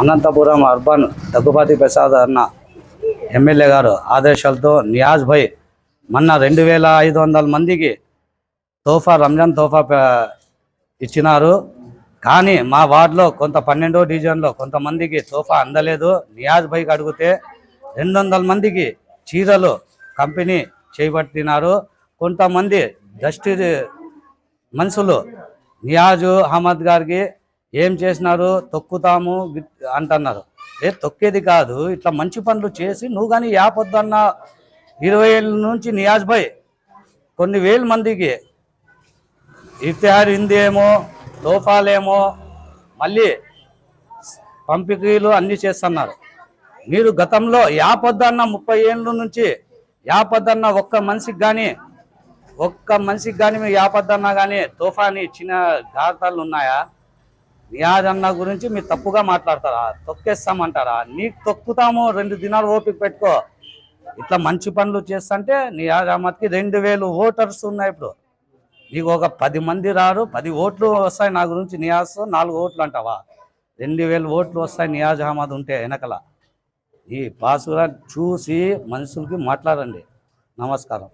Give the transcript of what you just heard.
Anantapuram urban Daggubati Prasad అన్న MLA గారు ఆదేశాలతో నియాజ్ భాయ్ మొన్న 2500 మందికి రంజాన్ తోఫా ఇచ్చినారు. కానీ మా వార్డులో 12వ డివిజన్లో కొంతమందికి తోఫా అందలేదు. నియాజ్ భాయ్కి అడిగితే 200 మందికి చీరలు కంపెనీ చేపట్టినారు. కొంతమంది దష్టి మనుషులు నియాజ్ అహ్మద్ గారికి ఏం చేసినారు, తొక్కుతాము అంటున్నారు. తొక్కేది కాదు, ఇట్లా మంచి పనులు చేసి నువ్వు కానీ యాపొద్దన్న 20 ఏళ్ళ నుంచి నియాజ్ భాయ్ కొన్ని వేల మందికి ఇఫ్తిహార్ హిందీ ఏమో, తోఫాలేమో, మళ్ళీ పంపికీలు అన్నీ చేస్తున్నారు. మీరు గతంలో యాపొద్దన్న 30 ఏళ్ళ నుంచి యాపొద్దన్న ఒక్క మనిషికి కానీ మీరు యాపొద్దన్నా కానీ తోఫాని ఇచ్చిన ఘాతాలు ఉన్నాయా? నియాజ్ అన్న గురించి మీరు తప్పుగా మాట్లాడతారా? తొక్కేస్తామంటారా? నీకు తొక్కుతాము, 2 దినాలు ఓపిక పెట్టుకో. ఇట్లా మంచి పనులు చేస్తుంటే నియాజ్ అహ్మద్కి 2000 ఓటర్స్ ఉన్నాయి. ఇప్పుడు నీకు ఒక 10 మంది రారు, 10 ఓట్లు వస్తాయి. నా గురించి నియాజ్ 4 ఓట్లు అంటావా? 2000 ఓట్లు వస్తాయి నియాజ్ అహ్మద్ ఉంటే వెనకల. ఈ పాసుగా చూసి మనుషులకి మాట్లాడండి. నమస్కారం.